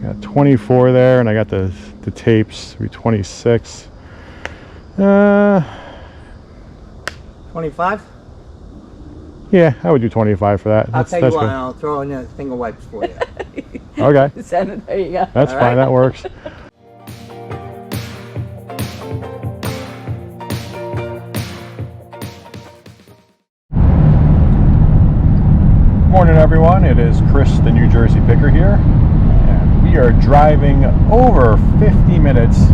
Got 24 there, and I got the tapes. 26. 25? Yeah, I would do 25 for that. I'll tell you what, good. I'll throw in a finger wipes for you. Okay. There you go. That's fine, that works. Morning everyone, it is Chris the New Jersey Picker here, and we are driving over 50 minutes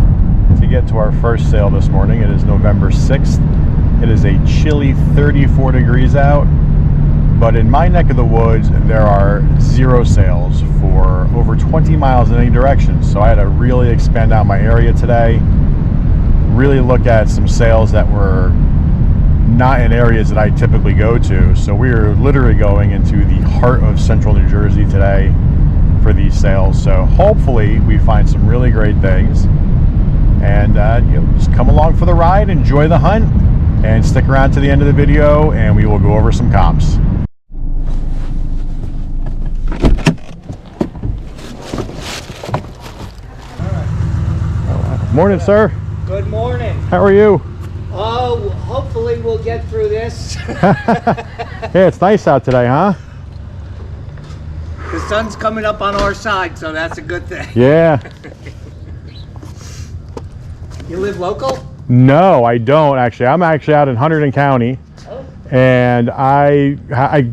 to get to our first sale this morning. It is November 6th. It is a chilly 34 degrees out, but in my neck of the woods there are 0 sales for over 20 miles in any direction, so I had to really expand out my area today, really look at some sales that were not in areas that I typically go to. So we are literally going into the heart of central New Jersey today for these sales. So hopefully we find some really great things, and just come along for the ride, enjoy the hunt, and stick around to the end of the video and we will go over some comps. Morning, sir. Good morning. How are you? Oh, hopefully we'll get through this. Yeah, it's nice out today, huh? The sun's coming up on our side, so that's a good thing. Yeah. You live local? No, I don't actually. I'm actually out in Hunterdon County. Oh. And I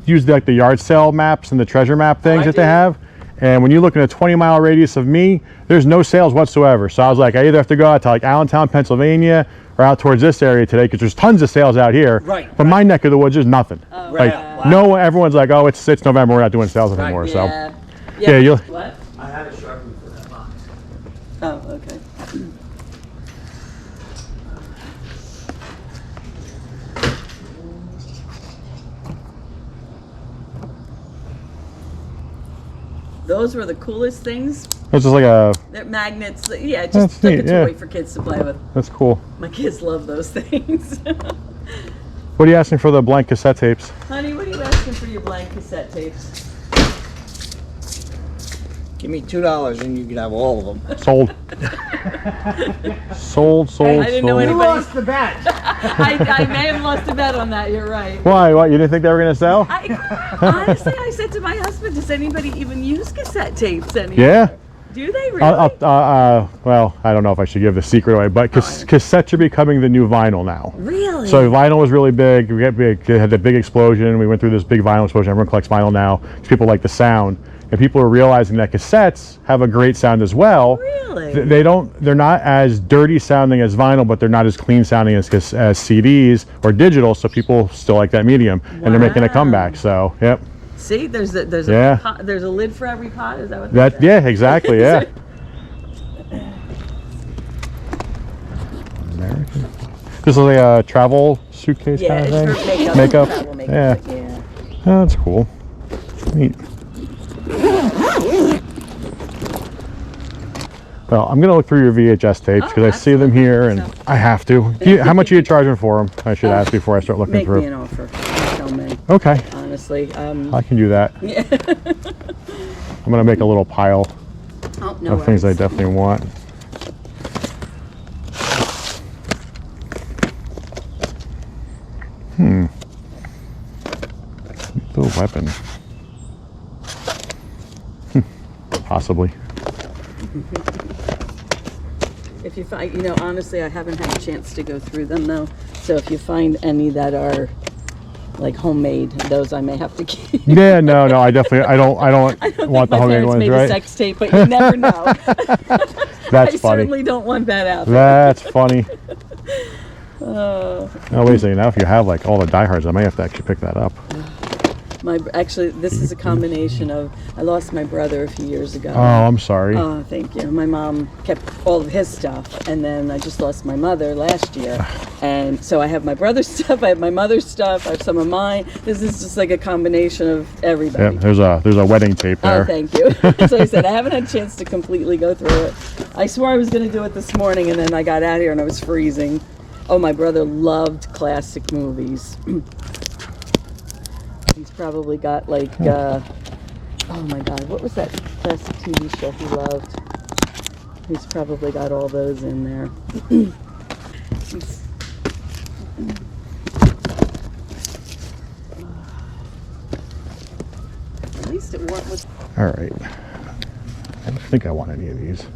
use like the yard sale maps and the treasure map things that they have. And when you look at a 20-mile radius of me, there's no sales whatsoever. So I was like, I either have to go out to like Allentown, Pennsylvania, or out towards this area today, because there's tons of sales out here. Right. But my neck of the woods, there's nothing. Oh, like wow. no, everyone's like, oh, it's November, we're not doing sales anymore. Yeah. So Yeah. you'll. What? I had a Sharpie for that box. Oh, okay. Those were the coolest things. It's just like a. They're magnets. Yeah, That's just took neat, a yeah. toy for kids to play with. That's cool. My kids love those things. What are you asking for the blank cassette tapes? Honey, what are you asking for your blank cassette tapes? Give me $2 and you can have all of them. Sold. sold. I didn't know You anybody- lost the bet. I may have lost a bet on that. You're right. Why? What? You didn't think they were going to sell? Honestly, I said to my husband, does anybody even use cassette tapes anymore? Yeah. Do they really? Well, I don't know if I should give the secret away, but cassettes are becoming the new vinyl now. Really? So vinyl was really big. We had the big explosion. We went through this big vinyl explosion. Everyone collects vinyl now because people like the sound, and people are realizing that cassettes have a great sound as well. Really? They're not as dirty sounding as vinyl, but they're not as clean sounding as CDs or digital. So people still like that medium, and they're making a comeback. So, yep. See, there's a pot, there's a lid for every pot. Is that what that? Yeah, exactly. Yeah. American. This is like a travel suitcase kind of thing. It's for makeup. Travel makeup. Yeah. Oh, that's cool. Neat. Well, I'm gonna look through your VHS tapes because I see them here, and I have to. How much are you charging for them? I should ask before I start looking through. Make me an offer. Tell me. Okay. Honestly. I can do that. Yeah. I'm gonna make a little pile of things I definitely want. The weapon. Possibly. If you find, honestly, I haven't had a chance to go through them though. So if you find any that are like homemade, those I may have to keep. Yeah, no, I definitely, I don't want the homemade ones, made right? a sex tape, but you never know. That's I funny. certainly don't want that out. That's funny. Oh, wait a second. Now, if you have like all the diehards, I may have to actually pick that up. Actually, this is a combination of, I lost my brother a few years ago. Oh, I'm sorry. Oh, thank you. My mom kept all of his stuff, and then I just lost my mother last year. And so I have my brother's stuff, I have my mother's stuff, I have some of mine. This is just like a combination of everybody. Yeah, there's a wedding tape there. Oh, thank you. So I said, I haven't had a chance to completely go through it. I swore I was going to do it this morning, and then I got out here and I was freezing. Oh, my brother loved classic movies. He's probably got like Oh my God, what was that classic TV show he loved? He's probably got all those in there. At least it was. All right. I don't think I want any of these.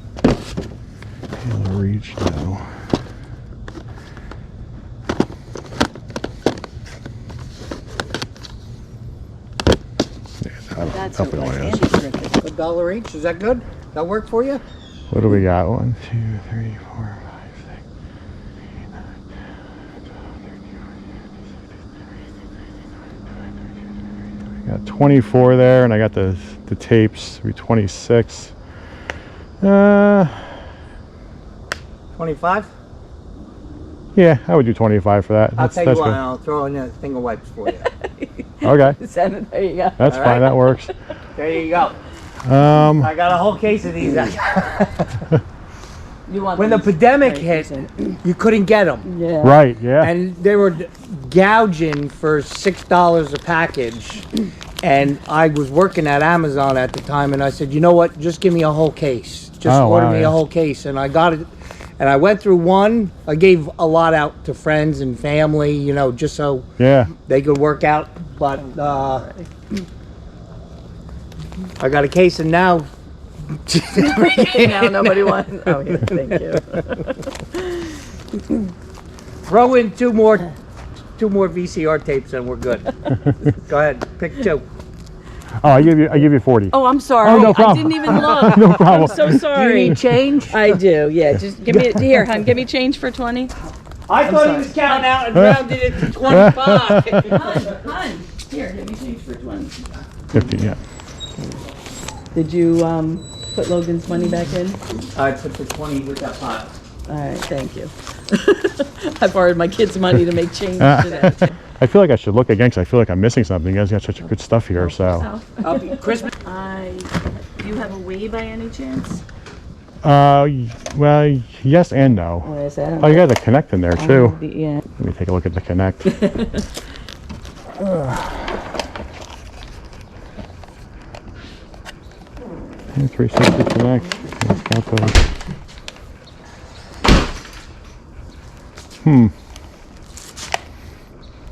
Halo Reach, no. That's Up what it my is. Andy's drinking. $1 each. Is that good? That work for you? What do we got? 1, 2, 3, 4, 5, 6. I got 24 there, and I got the tapes. 26. 25? Yeah, I would do 25 for that. I'll tell you what, good. I'll throw in a thing of wipes for you. Okay, There you go. that's All fine. right. That works. There you go. Um, I got a whole case of these. You want When the these? pandemic Right, hit, decent. you couldn't get them. Yeah. right. Yeah. And they were gouging for $6 a package. And I was working at Amazon at the time, and I said, you know what? Just give me a whole case. Just Oh, order wow, me yeah. a whole case. And I got it. And I went through one. I gave a lot out to friends and family, you know, just so Yeah. they could work out. But I got a case, and now Now nobody wants. Oh yeah, thank you. throw in two more VCR tapes, and we're good. Go ahead, pick two. Oh, I give you 40. Oh, I'm sorry. Oh, no I problem. didn't even look. No problem. I'm so Do you sorry. need change? I do. Yeah. Just give me here, hon. Give me change for 20. I thought he was counting out and rounded it to 25. Hun. Here, give me change for 20. 50. Yeah. Did you put Logan's money back in? I put the 20 with that pile. All right. Thank you. I borrowed my kids' money to make change today. I feel like I should look again because I feel like I'm missing something. You guys got such good stuff here. So, Christmas. Do you have a Wii by any chance? well, yes and no. What is that? Oh, you got the Connect in there too. Yeah. Let me take a look at the Connect. 360 Connect. It's got those.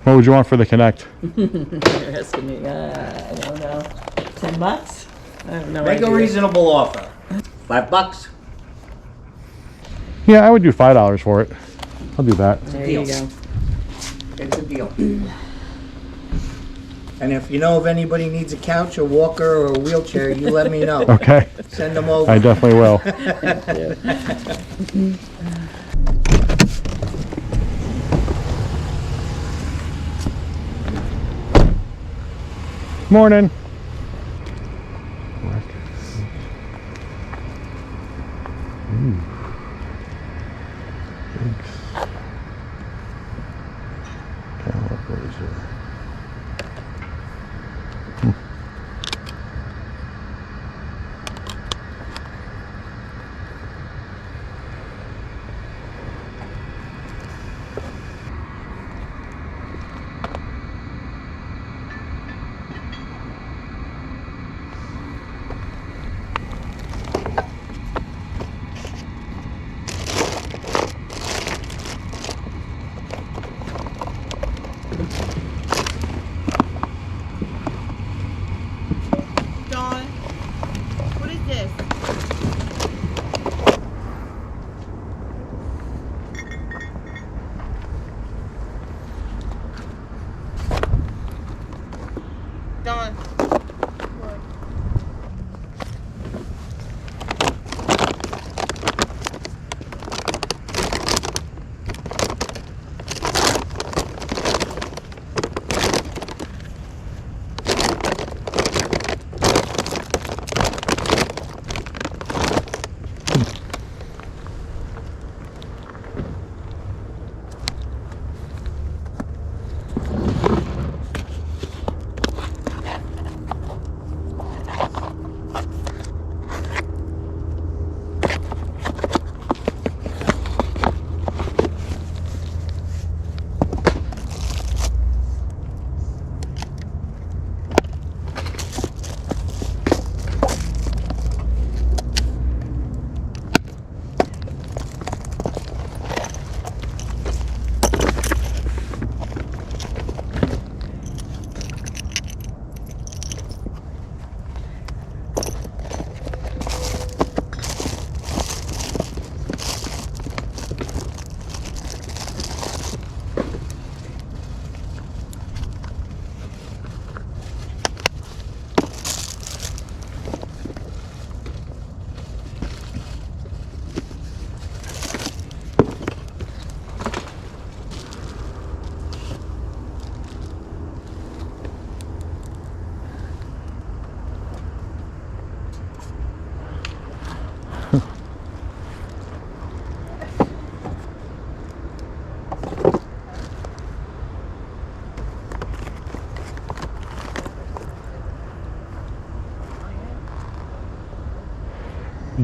What would you want for the Connect? You're asking me. I don't know. $10? I have no Make idea. a reasonable offer. $5. Yeah, I would do $5 for it. I'll do that. There you go. It's a deal. And if you know if anybody needs a couch, a walker, or a wheelchair, you let me know. Okay, Send them over. I definitely will. Morning.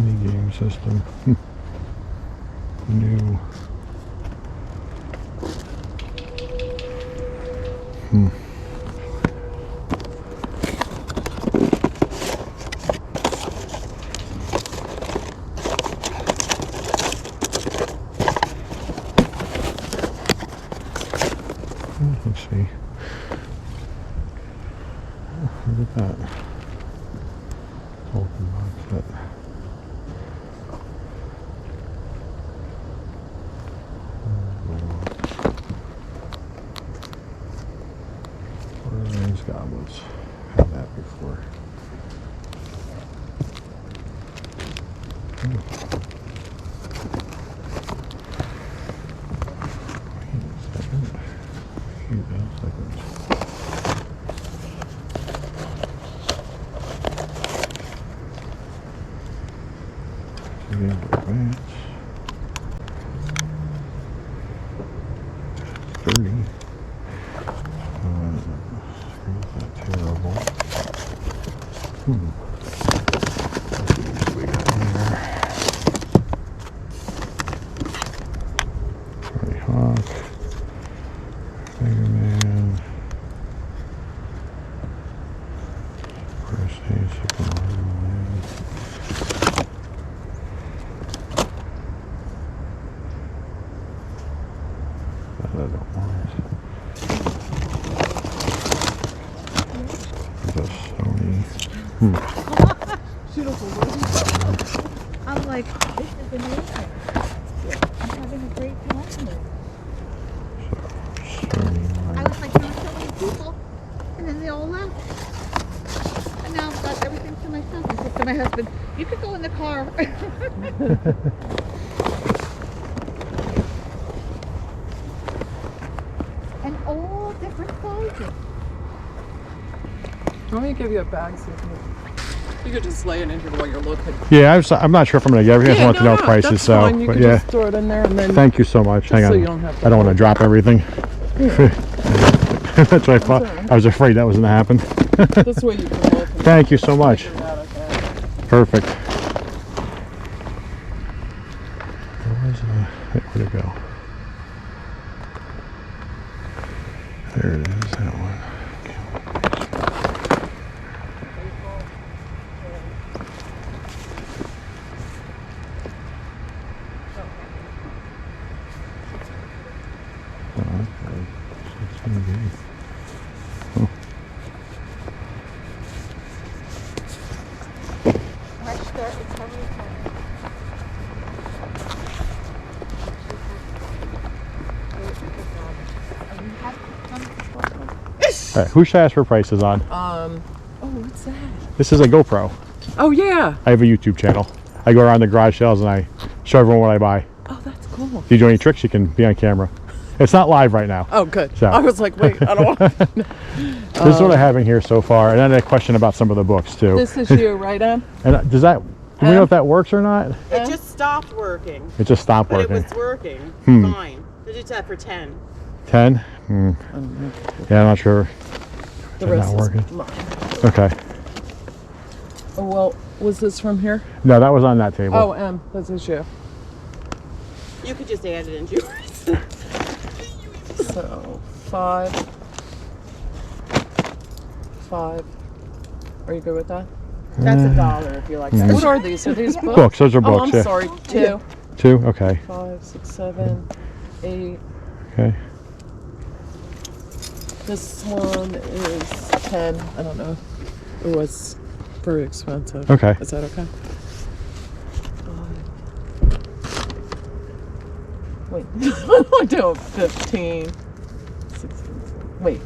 Mini game system. New. Let's see. Look at that. Open box set. These goblets. Had that before. I'm like, this is amazing. I'm having a great time. I was like, there were so many people, and then they all left. And now I've got everything to myself. I said to my husband, you could go in the car. And all different sizes. Let me give you a bag so you could just lay it in here while you're looking. Yeah, I'm not sure if I'm going to get everything. I just want to know prices. That's So, fine. You but can yeah. just throw it in there and then. Thank you so much. Hang so on. you don't have to I don't want to drop everything. That's what I thought. Right. I was afraid that was going to happen. This way you can look. And Thank you so much. figure it out, okay? Perfect. Where'd it go? There it is, that one. All right, who should I ask for prices on? Oh, what's that? This is a GoPro. Oh, yeah. I have a YouTube channel. I go around the garage sales and I show everyone what I buy. Oh, that's cool. If you do any tricks, you can be on camera. It's not live right now. Oh, good. So. I was like, wait, I don't want to. This is what I have in here so far. And then a question about some of the books too. This is you, right, Em? And does that, do we know if that works or not? It just stopped working, It just stopped but working. it was working fine. They did that for 10. 10? Yeah, I'm not sure. The Is it rest not working? is mine. Okay. Oh, well, was this from here? No, that was on that table. Oh, Em, this is you. You could just add it into yours. So, 5. Are you good with that? That's $1 if you like that. What are these? Are these books? Books, those are Oh, books, I'm yeah. sorry. 2. 2? Okay. 5, 6, 7, 8. Okay. This one is 10. I don't know. It was very expensive. Okay. Is that okay? Wait. I do 15. 16. Wait.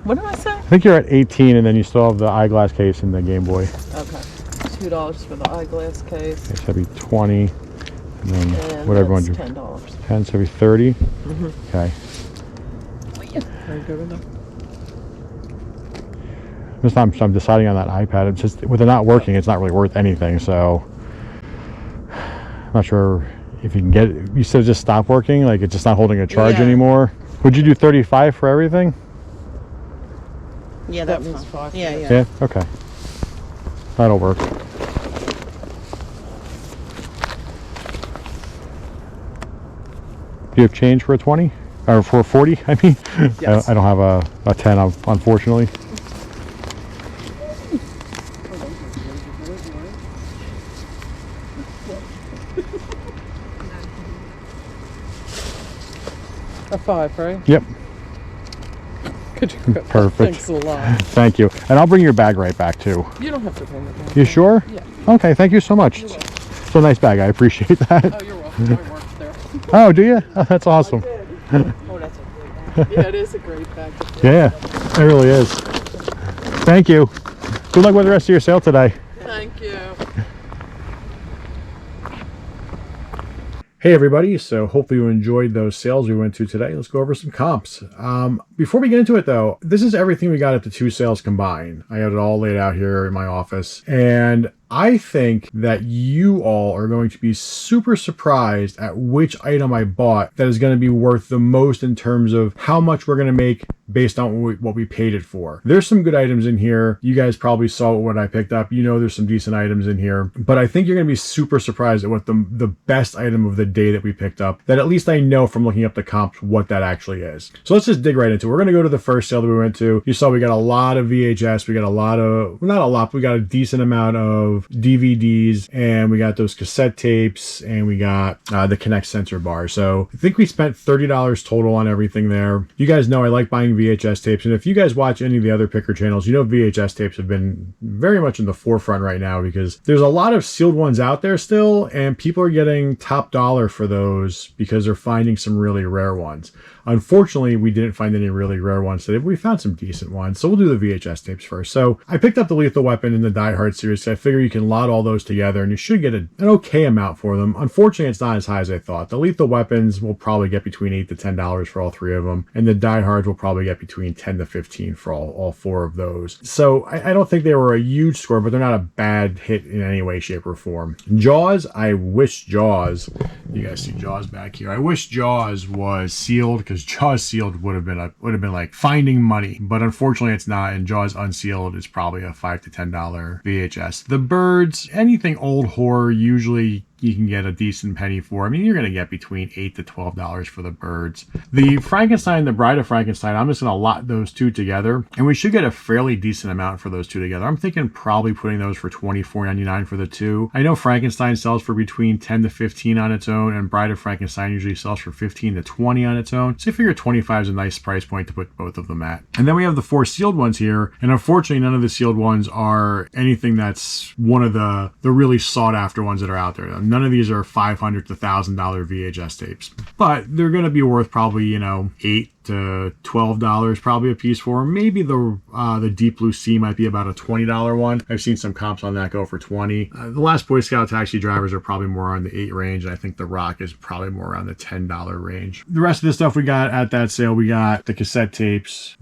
What did I say? I think you're at 18 and then you still have the eyeglass case and the Game Boy. Okay. $2 for the eyeglass case. Okay, so that'd be 20. And then And whatever one that's you. $10. 10, so that'd be 30. Okay. Are you good with that? This time I'm deciding on that iPad. It's just, with it not working, it's not really worth anything. So I'm not sure if you can get it. You said it just stopped working, like it's just not holding a charge Yeah. anymore. Would you do 35 for everything? Yeah, That that's means fine. 5. Yeah, yeah. Yeah, okay. That'll work. Do you have change for a 20? Or for a 40, I mean? Yes. I don't have a 10, unfortunately. A 5, right? Yep. Could you grab that? Perfect. Thanks a lot. Thank you. And I'll bring your bag right back, too. You don't have to pay me back. You sure? Yeah. Okay, thank you so much. It's a nice bag. I appreciate that. Oh, you're welcome. I worked there. Oh, do you? Oh, that's awesome. Oh, that's a great bag. Yeah, it is a great bag. Yeah, it really is. Thank you. Good luck with the rest of your sale today. Thank you. Hey everybody, so hopefully you enjoyed those sales we went to today. Let's go over some comps. Before we get into it though, this is everything we got at the two sales combined. I have it all laid out here in my office, and I think that you all are going to be super surprised at which item I bought that is going to be worth the most in terms of how much we're going to make based on what we paid it for. There's some good items in here. You guys probably saw what I picked up. You know there's some decent items in here, but I think you're going to be super surprised at what the best item of the day that we picked up, that at least I know from looking up the comps what that actually is. So let's just dig right into it. We're going to go to the first sale that we went to. You saw we got a lot of VHS. We got a lot of, not a lot, but we got a decent amount of DVDs, and we got those cassette tapes, and we got the Connect sensor bar. So I think we spent $30 total on everything there. You guys know I like buying VHS tapes, and if you guys watch any of the other picker channels, you know VHS tapes have been very much in the forefront right now because there's a lot of sealed ones out there still, and people are getting top dollar for those because they're finding some really rare ones. Unfortunately, we didn't find any really rare ones today, but we found some decent ones. So we'll do the VHS tapes first. So I picked up the Lethal Weapon in the Die Hard series. So I figure you can lot all those together and you should get an okay amount for them. Unfortunately, it's not as high as I thought. The Lethal Weapons will probably get between $8 to $10 for all three of them. And the Die Hards will probably get between 10 to 15 for all four of those. So I don't think they were a huge score, but they're not a bad hit in any way, shape, or form. Jaws, I wish Jaws, you guys see Jaws back here. I wish Jaws was sealed, because Jaws sealed would have been like finding money, but unfortunately it's not, and Jaws unsealed is probably a $5 to $10 VHS. The Birds, anything old horror, usually you can get a decent penny for. I mean, you're going to get between $8 to $12 for the Birds. The Frankenstein, the Bride of Frankenstein, I'm just going to lot those two together, and we should get a fairly decent amount for those two together. I'm thinking probably putting those for $24.99 for the two. I know Frankenstein sells for between 10 to 15 on its own, and Bride of Frankenstein usually sells for 15 to 20 on its own. So I figure 25 is a nice price point to put both of them at. And then we have the 4 sealed ones here, and unfortunately none of the sealed ones are anything that's one of the really sought after ones that are out there. None of these are $500 to $1,000 VHS tapes, but they're going to be worth probably, $8 to $12 probably a piece for them. Maybe the Deep Blue Sea might be about a $20 one. I've seen some comps on that go for 20. The Last Boy Scout taxi drivers are probably more on the 8 range, and I think the Rock is probably more around the $10 range. The rest of the stuff we got at that sale, we got the cassette tapes,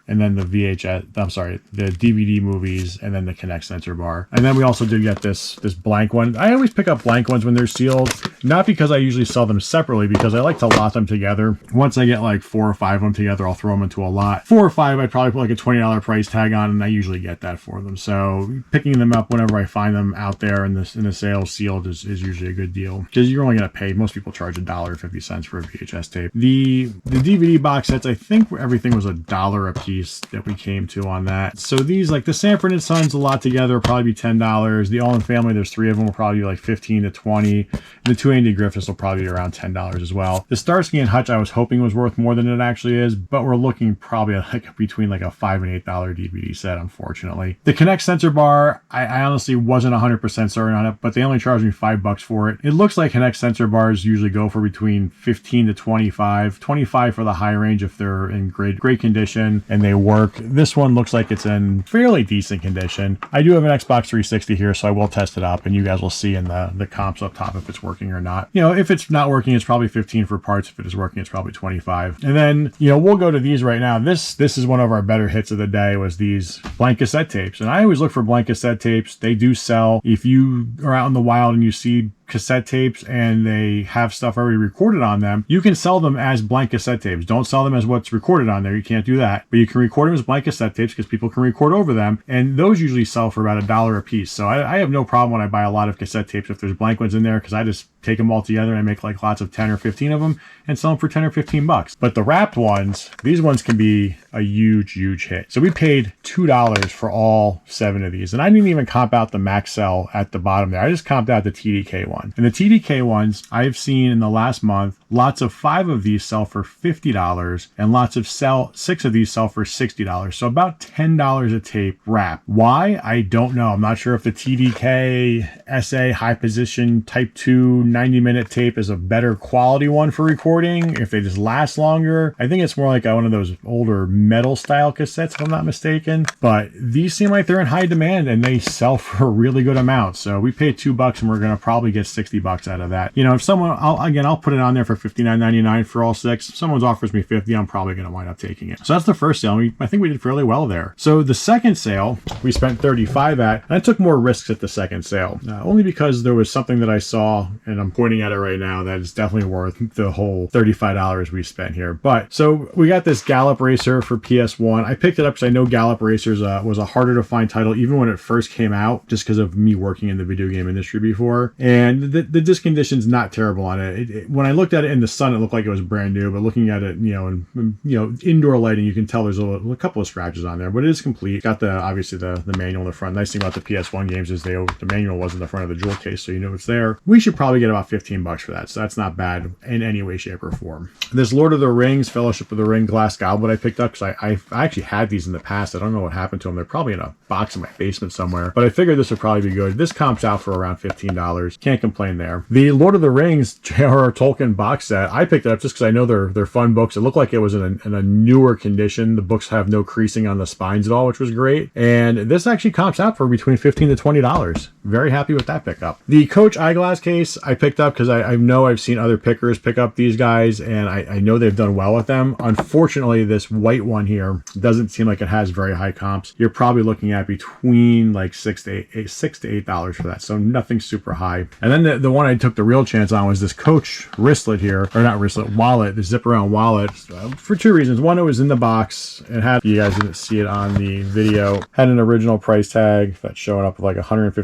and then the DVD movies, and then the Connect sensor bar. And then we also did get this blank one. I always pick up blank ones when they're sealed, not because I usually sell them separately, because I like to lot them together. Once I get like 4 or 5 of them together, I'll throw them into a lot. 4 or 5, I'd probably put like a $20 price tag on, and I usually get that for them. So picking them up whenever I find them out there in the sale sealed is usually a good deal, because you're only going to pay, most people charge $1.50 for a VHS tape. The DVD box sets, I think everything was $1 a piece that we came to on that. So these, like the Sanford and Sons, a lot together will probably be $10. The All in Family, there's 3 of them, will probably be like 15 to 20. And the 2 Andy Griffiths will probably be around $10 as well. The Starsky and Hutch I was hoping was worth more than it actually is, but we're looking probably like between like a $5 and $8 DVD set, unfortunately. The Connect sensor bar, I honestly wasn't 100% certain on it, but they only charged me $5 for it. It looks like Connect sensor bars usually go for between 15 to 25 for the high range if they're in great condition and they work. This one looks like it's in fairly decent condition. I do have an Xbox 360 here, so I will test it up, and you guys will see in the comps up top if it's working or not. If it's not working, it's probably 15 for parts. If it is working, it's probably 25. And then, we'll go to these right now. This is one of our better hits of the day, was these blank cassette tapes. And I always look for blank cassette tapes. They do sell. If you are out in the wild and you see cassette tapes and they have stuff already recorded on them, you can sell them as blank cassette tapes. Don't sell them as what's recorded on there. You can't do that. But you can record them as blank cassette tapes because people can record over them. And those usually sell for about $1 a piece. So I have no problem when I buy a lot of cassette tapes if there's blank ones in there, because I just take them all together and I make like lots of 10 or 15 of them and sell them for 10 or 15 bucks. But the wrapped ones, these ones can be a huge hit. So we paid $2 for all 7 of these. And I didn't even comp out the max sell at the bottom there. I just comped out the TDK one. And the TDK ones, I've seen in the last month, lots of 5 of these sell for $50 and lots of 6 of these sell for $60. So about $10 a tape wrap. Why? I don't know. I'm not sure if the TDK SA high position type 2 90-minute tape is a better quality one for recording, if they just last longer. I think it's more like one of those older metal style cassettes, if I'm not mistaken. But these seem like they're in high demand and they sell for a really good amount. So we paid $2 and we're going to probably get $60 out of that. You know, if someone, I'll put it on there for $59.99 for all 6. If someone offers me $50, I'm probably going to wind up taking it. So that's the first sale. I think we did fairly well there. So the second sale, we spent $35 at, and I took more risks at the second sale, only because there was something that I saw, and I'm pointing at it right now, that is definitely worth the whole $35 we spent here. But so we got this Gallop Racer for PS1. I picked it up because I know Gallop Racers was a harder to find title even when it first came out, just because of me working in the video game industry before. And the disc condition's not terrible on it. When I looked at it in the sun, it looked like it was brand new, but looking at it, in indoor lighting, you can tell there's a couple of scratches on there, but it is complete. Got obviously the manual in the front. Nice thing about the PS1 games is the manual was in the front of the jewel case, so you know it's there. We should probably get about $15 for that, so that's not bad in any way, shape, or form. This Lord of the Rings, Fellowship of the Ring glass goblet I picked up because I actually had these in the past. I don't know what happened to them. They're probably in a box in my basement somewhere, but I figured this would probably be good. This comps out for around $15. Can't complain there. The Lord of the Rings J.R.R. Tolkien box set, I picked it up just because I know they're fun books. It looked like it was in a newer condition. The books have no creasing on the spines at all, which was great. And this actually comps out for between $15 to $20. Very happy with that pickup. The Coach eyeglass case I picked up because I know I've seen other pickers pick up these guys, and I know they've done well with them. Unfortunately, this white one here doesn't seem like it has very high comps. You're probably looking at between like $6 to $8 for that, so nothing super high. And then the one I took the real chance on was this Coach wristlet here, or not wristlet, wallet, the zip around wallet, for 2 reasons. One, it was in the box. It had, you guys didn't see it on the video, had an original price tag that's showing up with like $150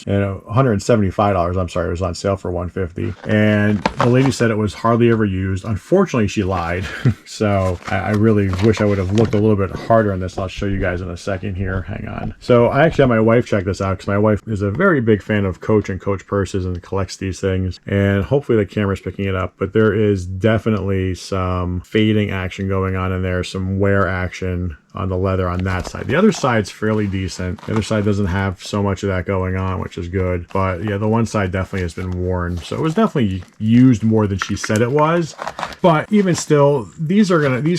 and $175. I'm sorry, it was on sale for $150. And the lady said it was hardly ever used. Unfortunately, she lied. So I really wish I would have looked a little bit harder on this. I'll show you guys in a second here. Hang on. So I actually had my wife check this out because my wife is a very big fan of Coach and Coach purses and collects these things. And hopefully the camera's picking it up, but there is definitely some fading action going on in there, some wear action on the leather on that side. The other side's fairly decent. The other side doesn't have so much of that going on, which is good. But yeah, the one side definitely has been worn. So it was definitely used more than she said it was. But even still, these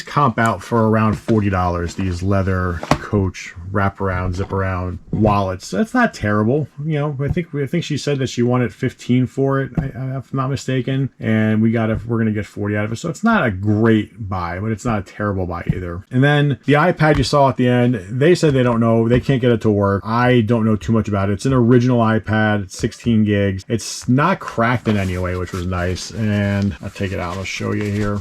comp out for around $40. These leather Coach wraparound, zip around wallets. That's not terrible. I think she said that she wanted 15 for it, if I'm not mistaken. And we're gonna get 40 out of it. So it's not a great buy, but it's not a terrible buy either. And then the iPad you saw at the end, they said they don't know, they can't get it to work. I don't know too much about it. It's an original iPad, it's 16 gigs. It's not cracked in any way, which was nice. And I'll take it out, I'll show you here.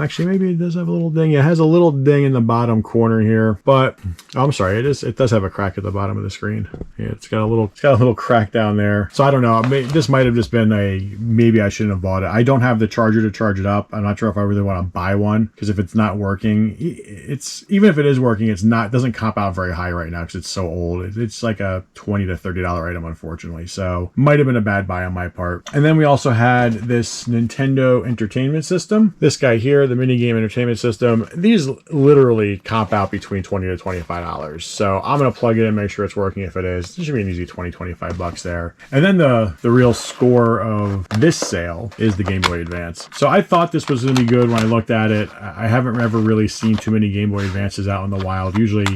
Actually, maybe it does have a little ding. It has a little ding in the bottom corner here, but I'm sorry, it does have a crack at the bottom of the screen. Yeah, it's got a little crack down there. So I don't know, this might have just been maybe I shouldn't have bought it. I don't have the charger to charge it up. I'm not sure if I really want to buy one, because if it's not working, even if it is working, it doesn't comp out very high right now because it's so old. It's like a $20 to $30 item, unfortunately. So might have been a bad buy on my part. And then we also had this Nintendo Entertainment System. This guy here, the minigame entertainment system. These literally comp out between $20 to $25. So I'm going to plug it in, make sure it's working. If it is, it should be an easy $20-25 there. And then the real score of this sale is the Game Boy Advance. So I thought this was going to be good when I looked at it. I haven't ever really seen too many Game Boy Advances out in the wild. Usually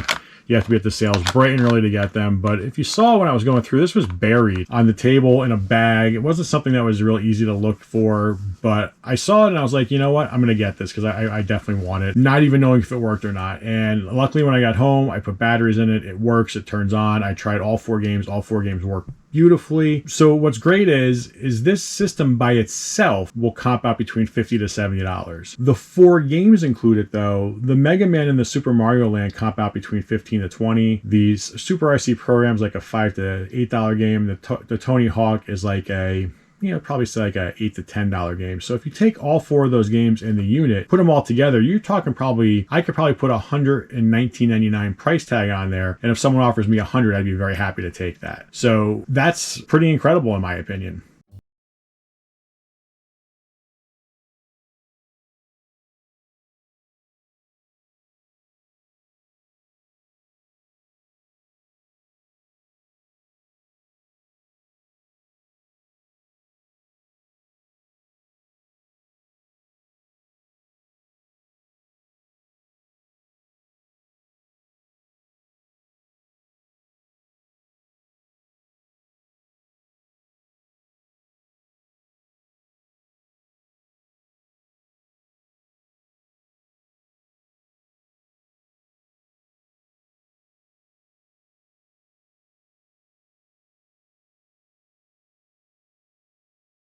you have to be at the sales bright and early to get them. But if you saw when I was going through, this was buried on the table in a bag. It wasn't something that was real easy to look for, but I saw it and I was like, you know what? I'm going to get this because I definitely want it, not even knowing if it worked or not. And luckily when I got home, I put batteries in it. It works. It turns on. I tried all 4 games. All 4 games work beautifully. So what's great is this system by itself will comp out between $50 to $70. The 4 games included though, the Mega Man and the Super Mario Land comp out between $15 to $20. These Super RC programs like a $5 to $8 game. The Tony Hawk is like a probably say like a $8 to $10 game. So if you take all 4 of those games in the unit, put them all together, you're talking I could probably put $119.99 price tag on there. And if someone offers me $100, I'd be very happy to take that. So that's pretty incredible in my opinion.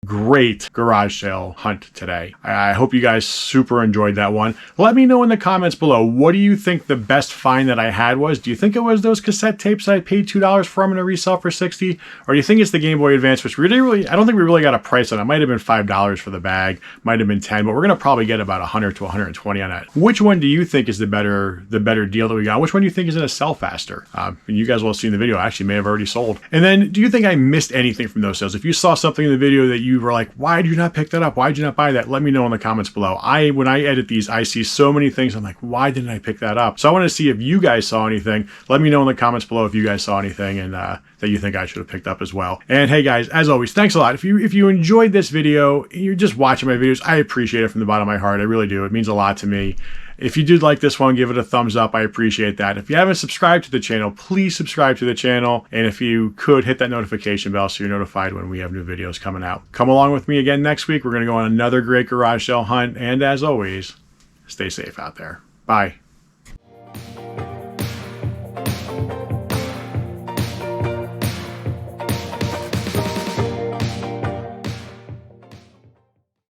Great garage sale hunt today. I hope you guys super enjoyed that one. Let me know in the comments below, what do you think the best find that I had was? Do you think it was those cassette tapes that I paid $2 for them in a resale for $60? Or do you think it's the Game Boy Advance, which really, I don't think we really got a price on it. It might have been $5 for the bag, might have been $10, but we're gonna probably get about $100 to $120 on that. Which one do you think is the better deal that we got? Which one do you think is gonna sell faster? And you guys will have seen the video, actually may have already sold. And then, do you think I missed anything from those sales? If you saw something in the video that you were like, why did you not pick that up? Why did you not buy that? Let me know in the comments below. When I edit these, I see so many things. I'm like, why didn't I pick that up? So I want to see if you guys saw anything. Let me know in the comments below if you guys saw anything and that you think I should have picked up as well. And hey guys, as always, thanks a lot. If you enjoyed this video, you're just watching my videos, I appreciate it from the bottom of my heart. I really do. It means a lot to me. If you did like this one, give it a thumbs up. I appreciate that. If you haven't subscribed to the channel, please subscribe to the channel. And if you could, hit that notification bell so you're notified when we have new videos coming out. Come along with me again next week. We're going to go on another great garage sale hunt. And as always, stay safe out there. Bye.